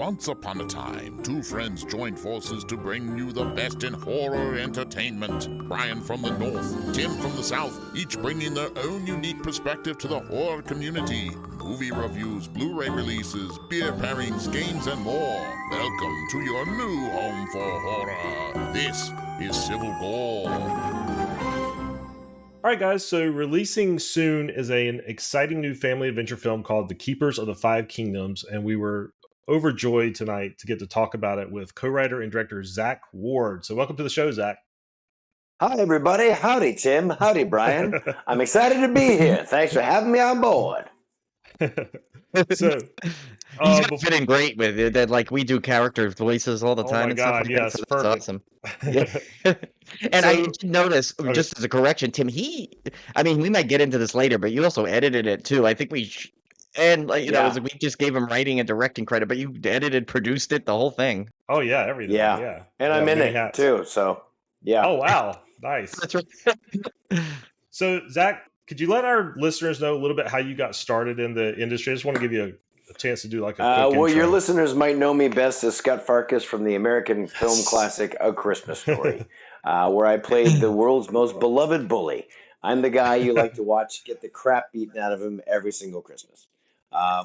Once upon a time, two friends joined forces to bring you the best in horror entertainment. Brian from the north, Tim from the south, each bringing their own unique perspective to the horror community. Movie reviews, Blu-ray releases, beer pairings, games, and more. Welcome to your new home for horror. This is Civil Gore. All right, guys, so releasing soon is an exciting new family adventure film called The Keepers of the Five Kingdoms, and we were overjoyed tonight to get to talk about it with co-writer and director ZACK WARD. So welcome to the show, Zach. Hi, everybody. Howdy, Tim. Howdy, Brian. I'm excited to be here. Thanks for having me on board. So he's gonna fit in great with it. That like we do character voices all the time. Oh my and God, stuff like yes, that, so perfect. that's awesome. Yeah. And I did notice, just as a correction, Tim, I mean, we might get into this later, but you also edited it too. I think we we just gave him writing and directing credit, but you edited, produced it, the whole thing. Oh yeah, everything. Yeah. And I'm in it too, so yeah. Oh wow, nice. That's right. So Zach, could you let our listeners know a little bit how you got started in the industry? I just want to give you a chance to do like a quick well, intro. your listeners might know me best as Scott Farkas from the American film classic A Christmas Story, where I played the world's most beloved bully. I'm the guy you like to watch get the crap beaten out of him every single Christmas.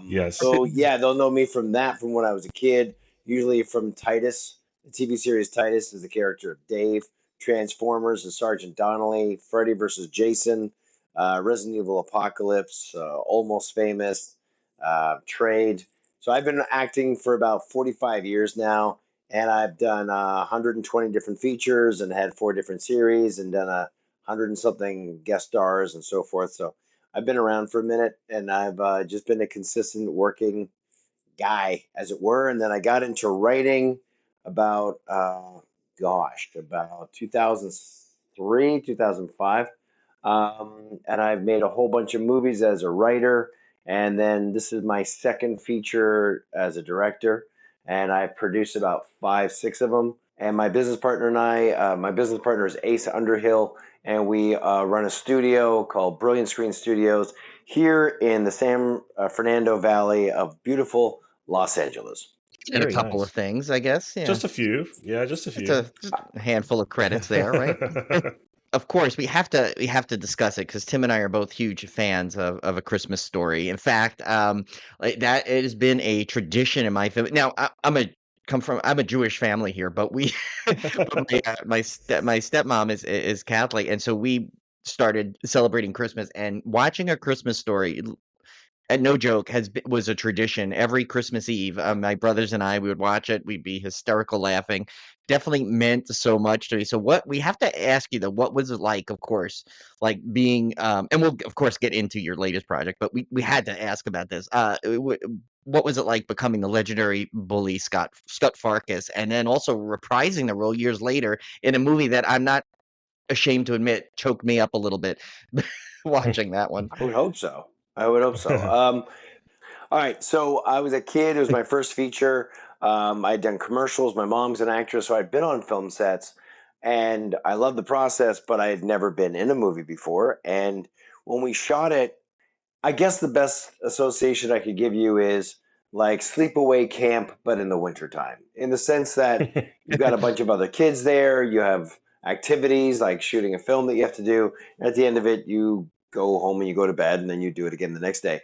Yes. So yeah, they'll know me from when I was a kid, usually from Titus, the TV series Titus is the character of Dave, Transformers as Sergeant Donnelly, Freddy versus Jason, Resident Evil Apocalypse, Almost Famous, Trade. So I've been acting for about 45 years now, and I've done 120 different features and had 4 different series and done 100 and something guest stars and so forth. So I've been around for a minute, and I've just been a consistent working guy, as it were. And then I got into writing about 2003, 2005. And I've made a whole bunch of movies as a writer. And then this is my second feature as a director. And I've produced about 5, 6 of them. And my business partner and I, my business partner is Ace Underhill, and we run a studio called Brilliant Screen Studios here in the San Fernando Valley of beautiful Los Angeles. And a couple of things, I guess. Yeah. Just a few. Yeah, just a few. Just a handful of credits there, right? Of course, we have to discuss it because Tim and I are both huge fans of A Christmas Story. In fact, that has been a tradition in my family. Now, I'm a Jewish family here, but my stepmom is Catholic, and so we started celebrating Christmas and watching A Christmas Story. And no joke, was a tradition every Christmas Eve. My brothers and I, we would watch it. We'd be hysterical laughing. Definitely meant so much to me. So we have to ask you though, what was it like, of course, like being, and we'll of course get into your latest project, but we had to ask about this. What was it like becoming the legendary bully Scott Farkas, and then also reprising the role years later in a movie that I'm not ashamed to admit choked me up a little bit watching that one. I would hope so. All right. So I was a kid. It was my first feature. I'd done commercials. My mom's an actress, so I'd been on film sets, and I loved the process, but I had never been in a movie before. And when we shot it, I guess the best association I could give you is like sleepaway camp, but in the wintertime, in the sense that you've got a bunch of other kids there. You have activities like shooting a film that you have to do. And at the end of it, you go home and you go to bed, and then you do it again the next day.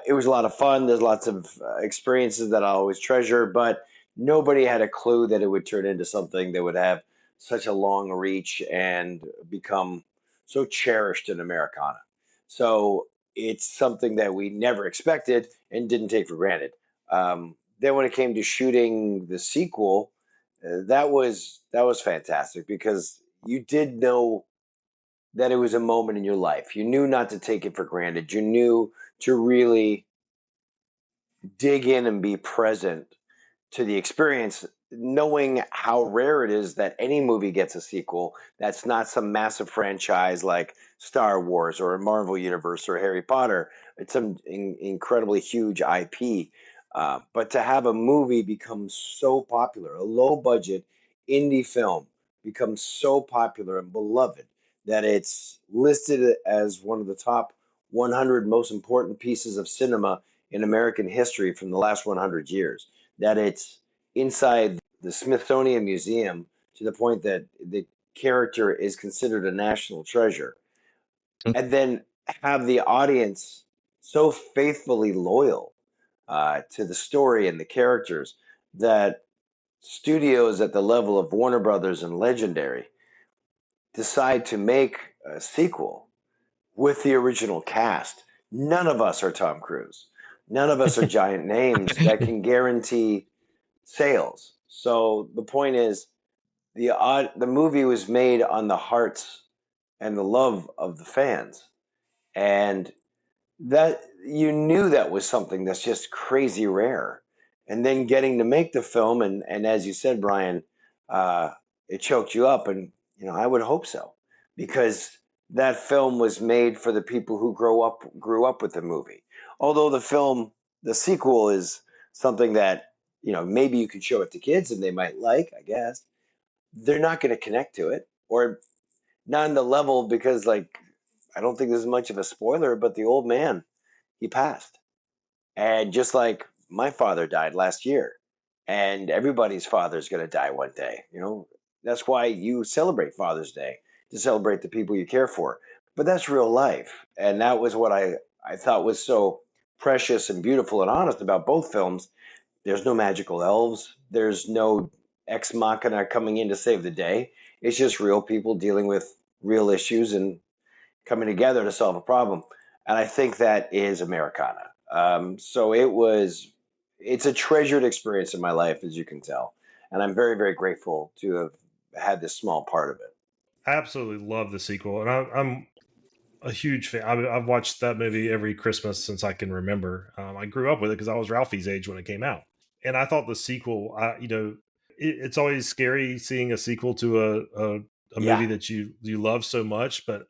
It was a lot of fun. There's lots of experiences that I always treasure, but nobody had a clue that it would turn into something that would have such a long reach and become so cherished in Americana. So it's something that we never expected and didn't take for granted. Then when it came to shooting the sequel, that was fantastic because you did know that it was a moment in your life. You knew not to take it for granted. You knew to really dig in and be present to the experience, knowing how rare it is that any movie gets a sequel that's not some massive franchise like Star Wars or a Marvel Universe or Harry Potter. It's some incredibly huge IP. But to have a movie become so popular, a low-budget indie film becomes so popular and beloved, that it's listed as one of the top 100 most important pieces of cinema in American history from the last 100 years. that it's inside the Smithsonian Museum to the point that the character is considered a national treasure, and then have the audience so faithfully loyal to the story and the characters that studios at the level of Warner Brothers and Legendary decide to make a sequel with the original cast. None of us are Tom Cruise. None of us are giant names that can guarantee sales. So the point is, the movie was made on the hearts and the love of the fans, and that you knew that was something that's just crazy rare. And then getting to make the film, and as you said, Brian, uh, it choked you up, and I would hope so, because that film was made for the people who grew up with the movie. Although the sequel is something that maybe you could show it to kids and they might like, I guess. They're not going to connect to it, or not on the level, because I don't think this is much of a spoiler, but the old man, he passed. And just like my father died last year, and everybody's father's going to die one day. That's why you celebrate Father's Day, to celebrate the people you care for. But that's real life. And that was what I thought was so precious and beautiful and honest about both films. There's no magical elves. There's no ex machina coming in to save the day. It's just real people dealing with real issues and coming together to solve a problem. And I think that is Americana. So it's a treasured experience in my life, as you can tell. And I'm very, very grateful to have had this small part of it. I absolutely love the sequel, and I'm a huge fan. I've watched that movie every Christmas since I can remember. I grew up with it because I was Ralphie's age when it came out, and I thought the sequel, it's always scary seeing a sequel to a movie that you love so much, but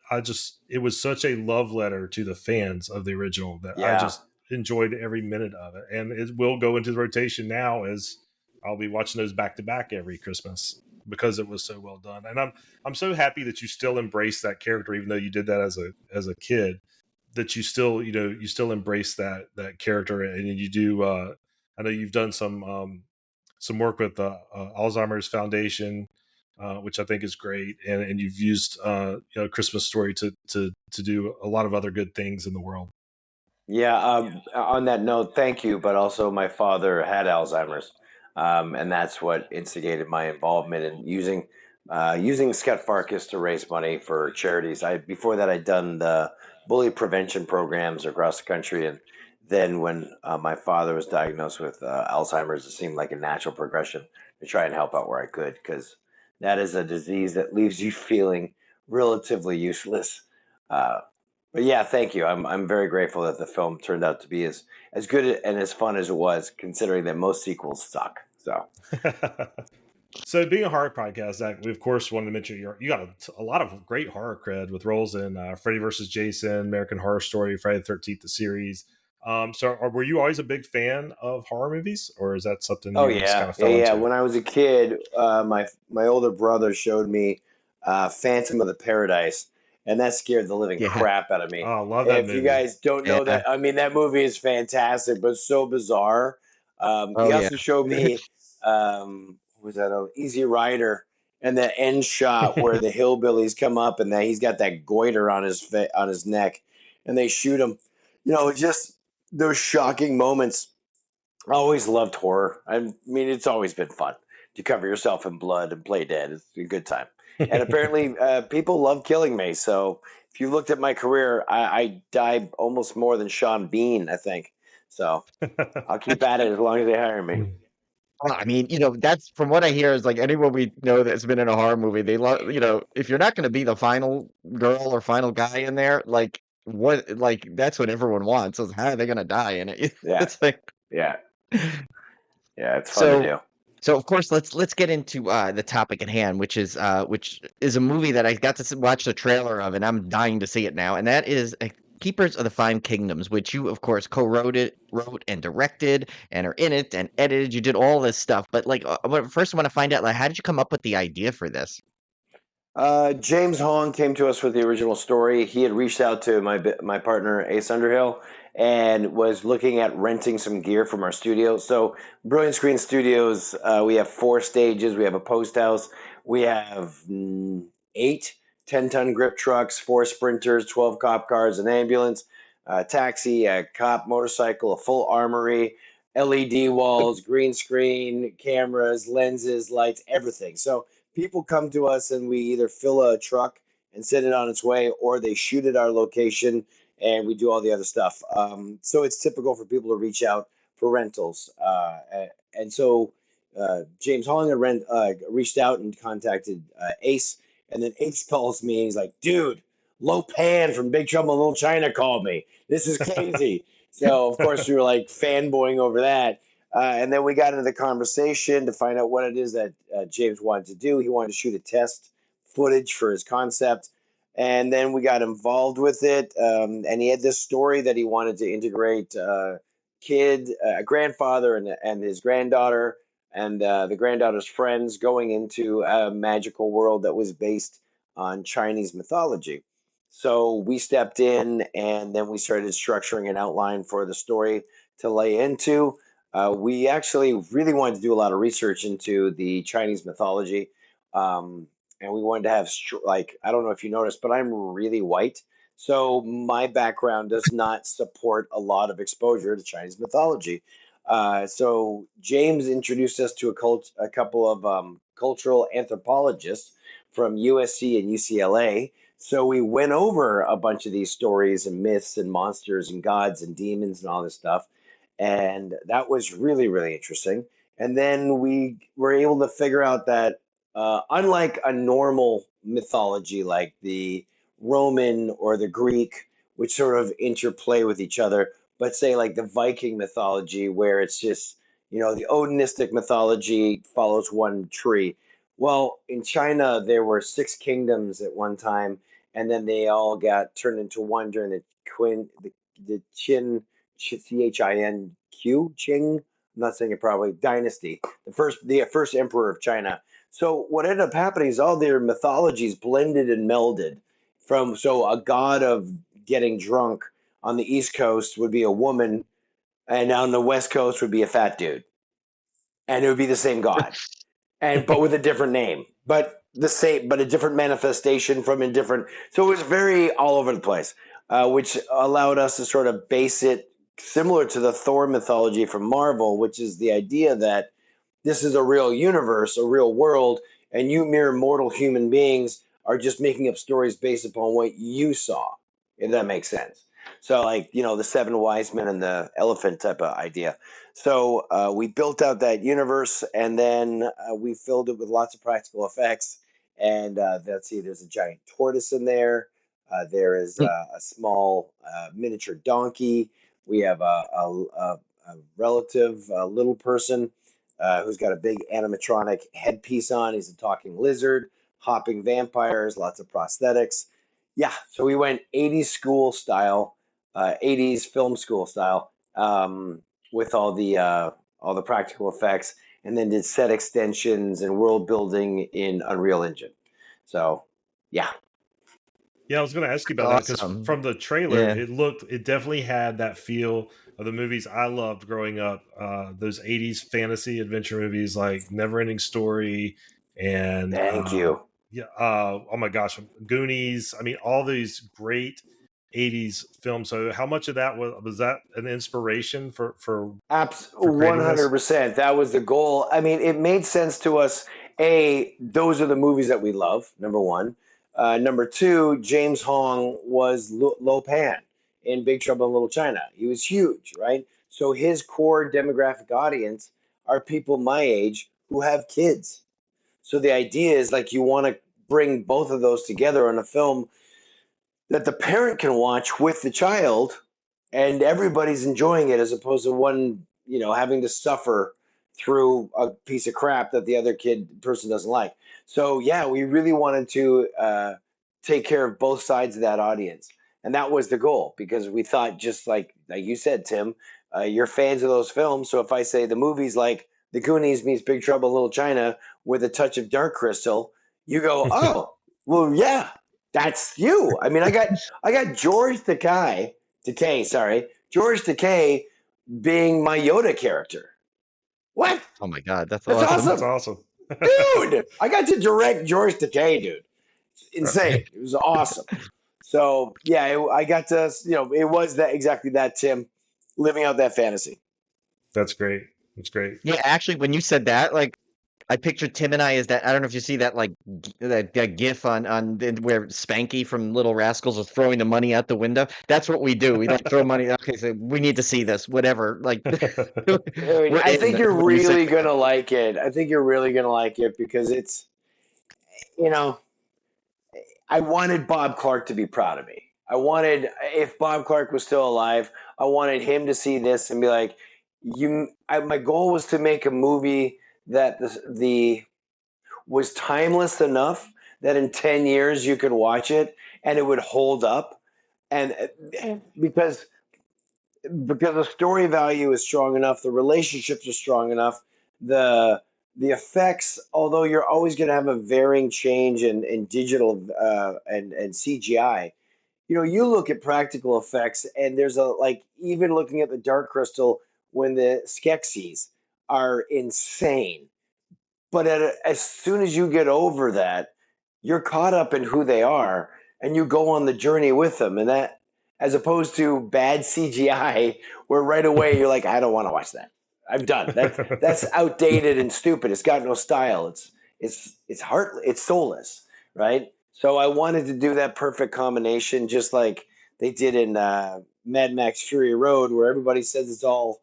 it was such a love letter to the fans of the original that I just enjoyed every minute of it, and it will go into the rotation now, as I'll be watching those back to back every Christmas because it was so well done. And I'm so happy that you still embrace that character, even though you did that as a kid, that you still embrace that character, and you do. I know you've done some work with the Alzheimer's Foundation, which I think is great, and you've used Christmas Story to do a lot of other good things in the world. Yeah. On that note, thank you. But also, my father had Alzheimer's, and that's what instigated my involvement in using Scott Farkas to raise money for charities. Before that, I'd done the bully prevention programs across the country, and then when my father was diagnosed with Alzheimer's, it seemed like a natural progression to try and help out where I could, because that is a disease that leaves you feeling relatively useless. But yeah, thank you. I'm very grateful that the film turned out to be as good and as fun as it was, considering that most sequels suck. So. So, being a horror podcast, Zach, we of course wanted to mention you got a lot of great horror cred with roles in Freddy vs. Jason, American Horror Story, Friday the 13th, the series. Were you always a big fan of horror movies, or is that something Oh, you just kind yeah, of fell yeah, yeah. into? When I was a kid, my older brother showed me Phantom of the Paradise, and that scared the living Yeah. crap out of me. Oh, I love that If you movie. guys don't know Yeah. that, I mean, that movie is fantastic, but so bizarre. Oh, He yeah. also showed me, what was that? Oh, Easy Rider, and the end shot where the hillbillies come up and he's got that goiter on his neck, and they shoot him. Just those shocking moments. I always loved horror. I mean, it's always been fun to cover yourself in blood and play dead. It's a good time. And apparently, people love killing me. So if you looked at my career, I died almost more than Sean Bean, I think. So I'll keep at it as long as they hire me. Well, I mean, that's from what I hear is like anyone we know that's been in a horror movie, they love, if you're not going to be the final girl or final guy in there, that's what everyone wants. Is how are they going to die in it? Yeah. It's like, Yeah. Yeah, it's fun to do. So of course, let's get into the topic at hand, which is a movie that I got to watch the trailer of, and I'm dying to see it now, and that is Keepers of the Five Kingdoms, which you of course wrote and directed, and are in it and edited. You did all this stuff, but first I want to find out, how did you come up with the idea for this? James Hong came to us with the original story. He had reached out to my partner Ace Underhill, and was looking at renting some gear from our studio. So Brilliant Screen Studios, we have 4 stages. We have a post house. We have 8 10-ton grip trucks, 4 sprinters, 12 cop cars, an ambulance, a taxi, a cop motorcycle, a full armory, LED walls, green screen, cameras, lenses, lights, everything. So people come to us and we either fill a truck and send it on its way, or they shoot at our location and we do all the other stuff. So it's typical for people to reach out for rentals. And so James Hong had reached out and contacted Ace, and then Ace calls me and he's like, dude, Lo Pan from Big Trouble in Little China called me. This is crazy. So, of course, we were like fanboying over that. And then we got into the conversation to find out what it is that James wanted to do. He wanted to shoot a test footage for his concept. And then we got involved with it. And he had this story that he wanted to integrate a grandfather and his granddaughter and the granddaughter's friends going into a magical world that was based on Chinese mythology. So we stepped in and then we started structuring an outline for the story to lay into. We actually really wanted to do a lot of research into the Chinese mythology. And we wanted to have, I don't know if you noticed, but I'm really white. So my background does not support a lot of exposure to Chinese mythology. So James introduced us to a couple of cultural anthropologists from USC and UCLA. So we went over a bunch of these stories and myths and monsters and gods and demons and all this stuff. And that was really, really interesting. And then we were able to figure out that unlike a normal mythology like the Roman or the Greek, which sort of interplay with each other, but say like the Viking mythology, where it's just, the Odinistic mythology follows one tree. Well, in China, there were 6 kingdoms at one time, and then they all got turned into one during the Qin, Qing, I'm not saying it probably, dynasty, the first emperor of China. So what ended up happening is all their mythologies blended and melded. So a god of getting drunk on the East Coast would be a woman, and on the West Coast would be a fat dude, and it would be the same god, but with a different name, but a different manifestation from a different. So it was very all over the place, which allowed us to sort of base it similar to the Thor mythology from Marvel, which is the idea that this is a real universe, a real world, and you mere mortal human beings are just making up stories based upon what you saw, if that makes sense. So the 7 wise men and the elephant type of idea. So we built out that universe, and then we filled it with lots of practical effects. And let's see, there's a giant tortoise in there. There is a small miniature donkey. We have a relative little person who's got a big animatronic headpiece on. He's a talking lizard, hopping vampires, lots of prosthetics. Yeah, so we went 80s school style, 80s film school style, with all the practical effects, and then did set extensions and world building in Unreal Engine. So, yeah. Yeah, I was going to ask you about that because Awesome. from the trailer, Yeah. it definitely had that feel of the movies I loved growing up. Those 80s fantasy adventure movies like Neverending Story and Thank you. yeah, oh my gosh, Goonies. I mean, all these great 80s films. So how much of that was that an inspiration for creating this? 100%. That was the goal. I mean, it made sense to us. Those are the movies that we love, number one. Number two, James Hong was Lo Pan in Big Trouble in Little China. He was huge, right? So his core demographic audience are people my age who have kids. So the idea is you want to bring both of those together in a film that the parent can watch with the child, and everybody's enjoying it, as opposed to one, having to suffer through a piece of crap that the other person doesn't like. So yeah, we really wanted to take care of both sides of that audience, and that was the goal, because we thought, just like you said, Tim, you're fans of those films. So if I say the movie's like The Goonies meets Big Trouble in Little China with a touch of Dark Crystal, you go, oh, well, yeah, that's you. I mean, I got George Takei George Takei being my Yoda character. What? Oh my God, that's That's awesome. That's awesome. awesome. Dude, I got to direct George Takei, dude. It's insane. It was awesome. So yeah, I got to, it was that exactly that, Tim, living out that fantasy. That's great. That's great. Yeah, actually, when you said that, like, I pictured Tim and I as that. I don't know if you see that, like, that GIF where Spanky from Little Rascals is throwing the money out the window. That's what we do. We like throw money. Okay, so we need to see this. Whatever. Like, Dude, we're I think in you're when you say really that. gonna like it. I think you're really gonna like it because it's, you know, I wanted Bob Clark to be proud of me. I wanted, if Bob Clark was still alive, I wanted him to see this and be like, my goal was to make a movie that the was timeless enough that in 10 years you could watch it and it would hold up. And because the story value is strong enough, the relationships are strong enough, the the effects, although you're always going to have a varying change in digital and CGI. You look at practical effects, and there's even looking at the Dark Crystal when the Skeksis are insane. But as soon as you get over that, you're caught up in who they are, and you go on the journey with them. And that, as opposed to bad CGI, where right away you're like, I don't want to watch that. I'm done. That's outdated and stupid. It's got no style. It's heart. It's soulless, right? So I wanted to do that perfect combination, just like they did in Mad Max Fury Road, where everybody says it's all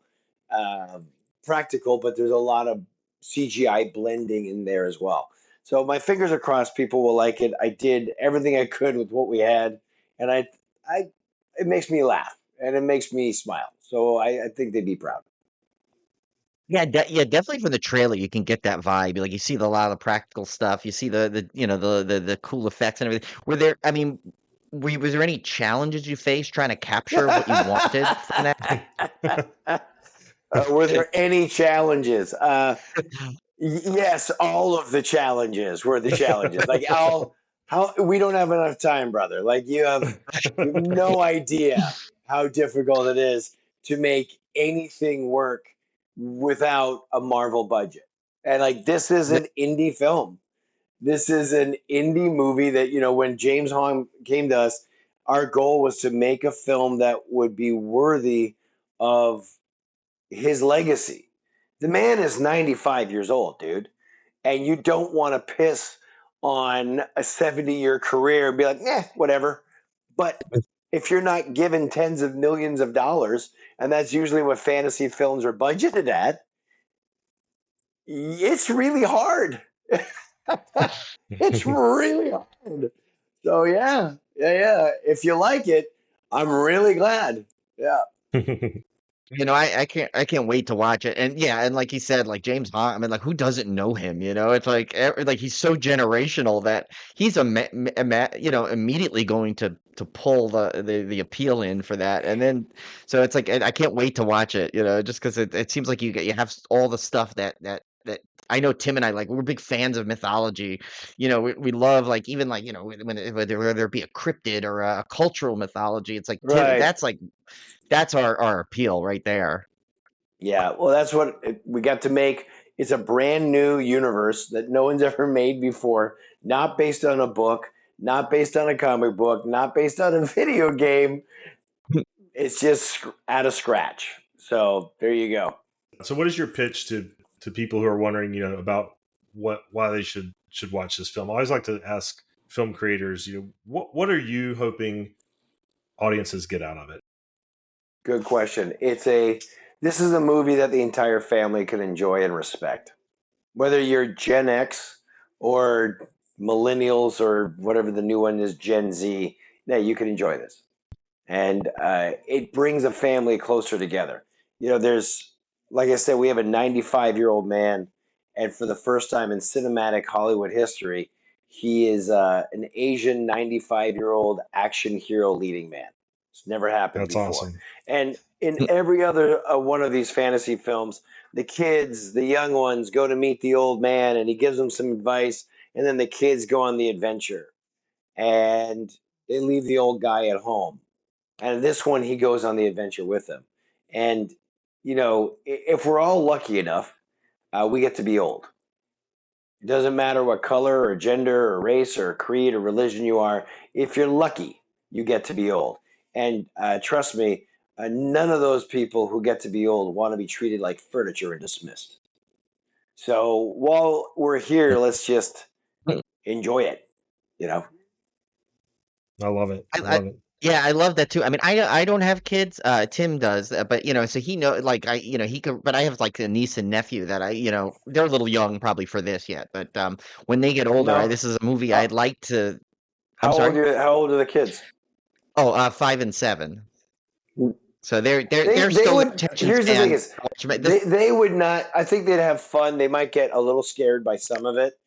uh, practical, but there's a lot of CGI blending in there as well. So my fingers are crossed. People will like it. I did everything I could with what we had, and it makes me laugh and it makes me smile. So I think they'd be proud. Yeah, yeah, definitely from the trailer you can get that vibe. Like you see a lot of the practical stuff. You see the cool effects and everything. I mean, was there any challenges you faced trying to capture what you wanted from that? Were there any challenges? Yes, all of the challenges were the challenges. Like, how we don't have enough time, brother. Like, you have no idea how difficult it is to make anything work without a Marvel budget. And like, this is an indie film. This is an indie movie that, when James Hong came to us, our goal was to make a film that would be worthy of his legacy. The man is 95 years old, dude. And you don't want to piss on a 70-year career and be like, whatever. But if you're not given tens of millions of dollars, and that's usually what fantasy films are budgeted at, it's really hard. It's really hard. So yeah. If you like it, I'm really glad. Yeah. I can't wait to watch it. And yeah, and like he said, like James Hong, I mean, like who doesn't know him? It's like he's so generational that he's immediately going to pull the appeal in for that. And then so it's like I can't wait to watch it. Just because it seems like you have all the stuff that I know Tim and I like. We're big fans of mythology. We love like even like whether it be a cryptid or a cultural mythology. It's like Tim. Right. That's our appeal right there. Yeah, well, that's what we got to make. It's a brand new universe that no one's ever made before, not based on a book, not based on a comic book, not based on a video game. It's just out of scratch. So there you go. So, what is your pitch to people who are wondering, about why they should watch this film? I always like to ask film creators, what are you hoping audiences get out of it? Good question. This is a movie that the entire family can enjoy and respect. Whether you're Gen X or millennials or whatever the new one is, Gen Z, yeah, you can enjoy this. And it brings a family closer together. There's, like I said, we have a 95-year-old man, and for the first time in cinematic Hollywood history, he is an Asian 95-year-old action hero leading man. It's never happened That's before. awesome. And in every other one of these fantasy films, the kids, the young ones, go to meet the old man, and he gives them some advice, and then the kids go on the adventure, and they leave the old guy at home. And this one, he goes on the adventure with them. And, you know, if we're all lucky enough, we get to be old. It doesn't matter what color or gender or race or creed or religion you are. If you're lucky, you get to be old. And trust me, none of those people who get to be old want to be treated like furniture and dismissed. So while we're here, let's just enjoy it, you know? I love it. I I, I love it. yeah, I love that too. I mean, I don't have kids. Tim does, but so he know like he could. But I have like a niece and nephew that they're a little young probably for this yet. But when they get older, Now, this is a movie I'd how, like to. I'm sorry. how old are the kids? Oh, 5 and 7. So they're They still the would. attention Here's the thing: span. is they would not. I think they'd have fun. They might get a little scared by some of it,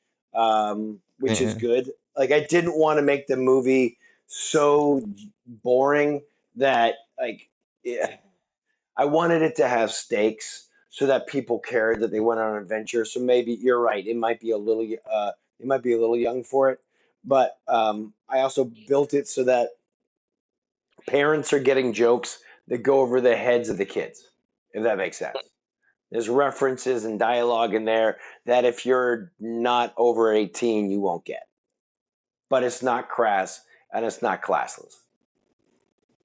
which is good. Like I didn't want to make the movie so boring that yeah, I wanted it to have stakes so that people cared that they went on an adventure. So maybe you're right; it might be a little. It might be a little young for it, but I also built it so that parents are getting jokes that go over the heads of the kids, if that makes sense. There's references and dialogue in there that if you're not over 18, you won't get. But it's not crass and it's not classless.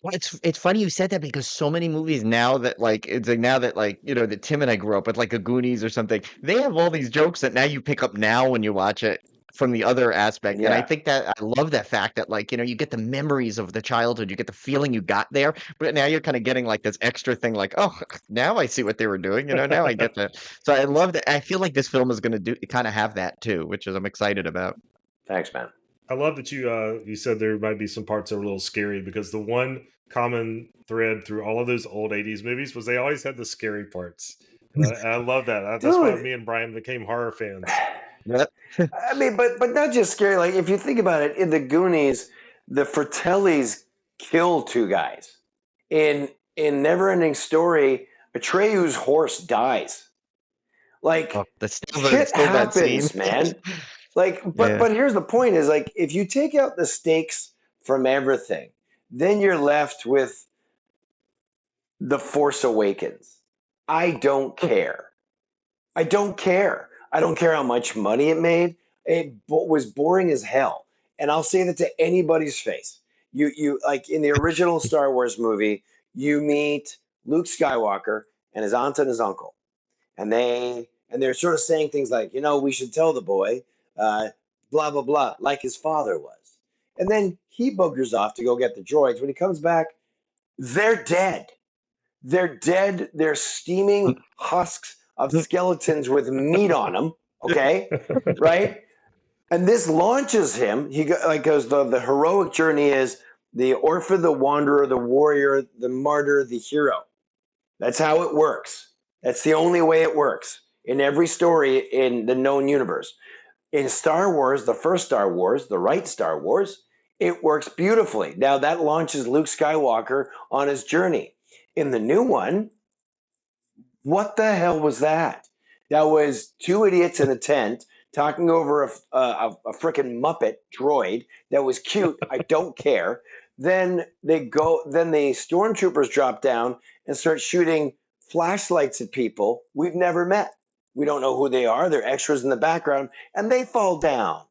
Well, it's funny you said that because so many movies now that that Tim and I grew up with, like a Goonies or something, they have all these jokes that now you pick up now when you watch it from the other aspect. And I Yeah. think that I love that fact that you get the memories of the childhood, you get the feeling you got there, but now you're kind of getting like this extra thing, like, oh, now I see what they were doing, now I get that. So I love that. I feel like this film is going to do kind of have that too, which is I'm excited about. Thanks, man. I love that you said there might be some parts that are a little scary because the one common thread through all of those old 80s movies was they always had the scary parts. And I love that. That's why Dude. me and Brian became horror fans. Yep. I mean, but not just scary. Like if you think about it, in the Goonies, the Fratellis kill two guys. In Neverending Story, Atreyu's horse dies. Like Oh, that's shit still that scene. happens, man. Like, Yeah. but here's the point: is like if you take out the stakes from everything, then you're left with The Force Awakens. I don't care. I don't care. I don't care how much money it made. It was boring as hell. And I'll say that to anybody's face. You like in the original Star Wars movie, you meet Luke Skywalker and his aunt and his uncle, and they're sort of saying things like, we should tell the boy, blah blah blah, like his father was. And then he boogers off to go get the droids. When he comes back, they're dead. They're dead. They're steaming husks of skeletons with meat on them. Okay, right? And this launches him. He goes. The heroic journey is the orphan, the wanderer, the warrior, the martyr, the hero. That's how it works. That's the only way it works in every story in the known universe. In Star Wars, the first Star Wars, the right Star Wars, it works beautifully. Now that launches Luke Skywalker on his journey. In the new one, what the hell was that? That was two idiots in a tent talking over a freaking Muppet droid that was cute. I don't care. Then the stormtroopers drop down and start shooting flashlights at people we've never met. We don't know who they are. They're extras in the background, and they fall down.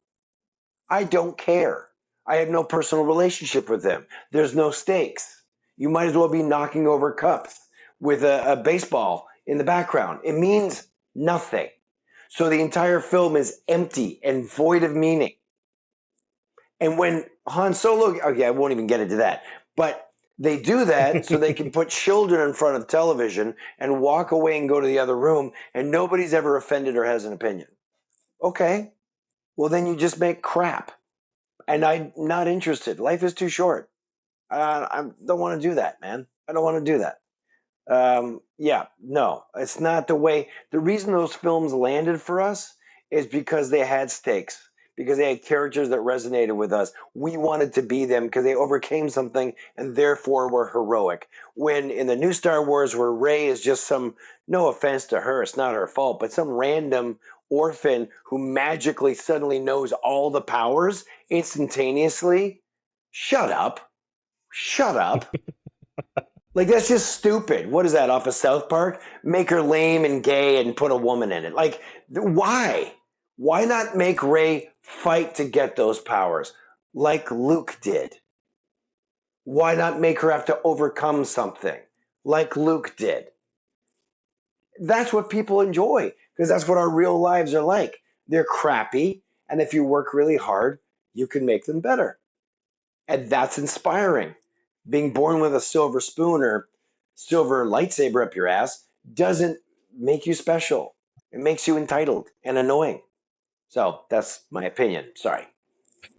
I don't care. I have no personal relationship with them. There's no stakes. You might as well be knocking over cups with a baseball in the background. It means nothing. So the entire film is empty and void of meaning. And when Han Solo, okay, I won't even get into that, but they do that so they can put children in front of the television and walk away and go to the other room, and nobody's ever offended or has an opinion. Okay, well then you just make crap. And I'm not interested. Life is too short. I don't want to do that, man. I don't want to do that. Yeah, no, it's not the way. The reason those films landed for us is because they had stakes, because they had characters that resonated with us. We wanted to be them because they overcame something and therefore were heroic. When in the new Star Wars, where Rey is just no offense to her, it's not her fault, but some random orphan who magically suddenly knows all the powers instantaneously. Shut up. Shut up. Like, that's just stupid. What is that, off of South Park? Make her lame and gay and put a woman in it. Like, why? Why not make Rey fight to get those powers like Luke did? Why not make her have to overcome something like Luke did? That's what people enjoy, because that's what our real lives are like. They're crappy, and if you work really hard, you can make them better. And that's inspiring. Being born with a silver spoon or silver lightsaber up your ass doesn't make you special. It makes you entitled and annoying. So that's my opinion. Sorry.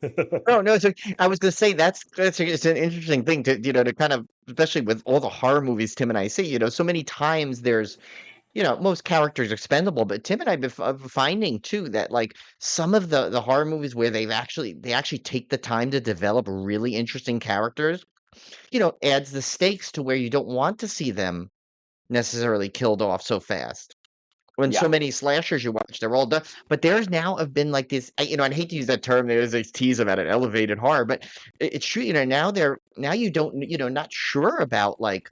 No. So I was going to say it's an interesting thing to to kind of, especially with all the horror movies Tim and I see. So many times there's most characters expendable, but Tim and I've been finding too that like some of the horror movies where they actually take the time to develop really interesting characters, adds the stakes to where you don't want to see them necessarily killed off so fast. When Yeah. so many slashers you watch, they're all done. But there's now have been like this, I'd hate to use that term. There's this tease about an elevated horror, but it's true. Now you don't, not sure about like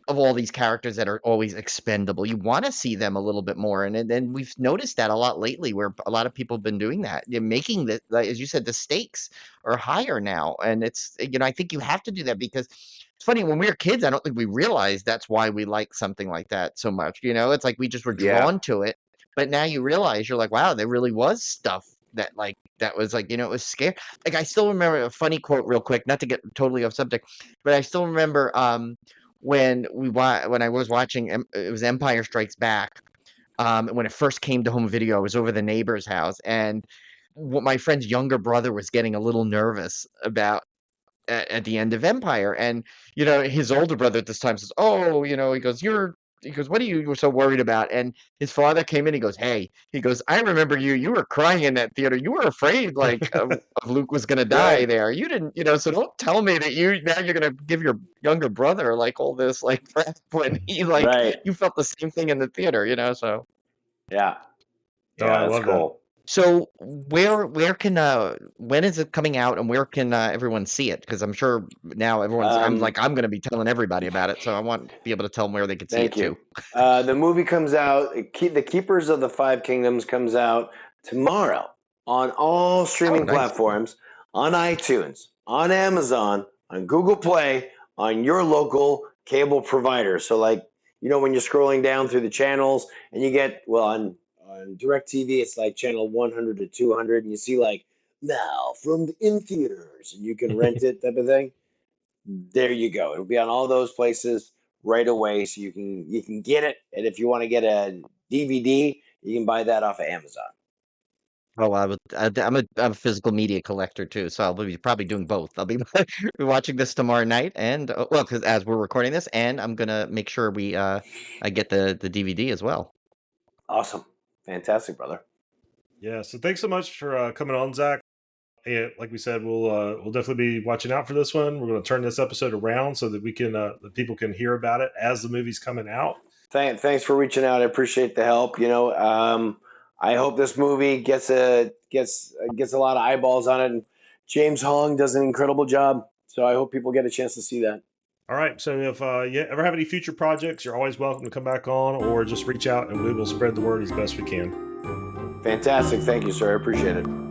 of all these characters that are always expendable. You want to see them a little bit more, and we've noticed that a lot lately, where a lot of people have been doing that. You're making the, like, as you said, the stakes are higher now, and it's I think you have to do that because it's funny when we were kids. I don't think we realized that's why we like something like that so much. It's like we just were Yeah. drawn to it, but now you realize you're like, wow, there really was stuff that was like it was scary. Like I still remember a funny quote, real quick, not to get totally off subject, but I still remember when I was watching it was Empire Strikes Back, when it first came to home video. I was over the neighbor's house, and my friend's younger brother was getting a little nervous about at the end of Empire, and his older brother at this time says, "Oh, he goes, what are you so worried about?" And his father came in. He goes, "Hey," he goes, "I remember you. You were crying in that theater. You were afraid, like, of Luke was going to die Right. there. You didn't, so don't tell me that now you're going to give your younger brother like all this like crap when he like Right. you felt the same thing in the theater, So Yeah. Oh, I Yeah, that's love that. cool. so where can when is it coming out, and where can everyone see it? Because I'm sure now I'm going to be telling everybody about it, so I want to be able to tell them where they can see it Thank you. too. The movie comes out. The Keepers of the Five Kingdoms comes out tomorrow on all streaming nice. platforms, on iTunes, on Amazon, on Google Play, on your local cable provider. So, like, when you're scrolling down through the channels and you get, on DirecTV, it's like channel 100 to 200, and you see like now from in theaters, and you can rent it, type of thing. There you go. It'll be on all those places right away, so you can get it. And if you want to get a DVD, you can buy that off of Amazon. Oh, I'm a physical media collector too, so I'll be probably doing both. I'll be watching this tomorrow night, and because as we're recording this, and I'm gonna make sure I get the DVD as well. Awesome, fantastic, brother. Yeah. So thanks so much for coming on, Zach. And like we said, we'll definitely be watching out for this one. We're going to turn this episode around so that we can the people can hear about it as the movie's coming out. Thanks for reaching out. I appreciate the help. I hope this movie gets a lot of eyeballs on it. And James Hong does an incredible job, so I hope people get a chance to see that. All right. So if you ever have any future projects, you're always welcome to come back on, or just reach out and we will spread the word as best we can. Fantastic. Thank you, sir. I appreciate it.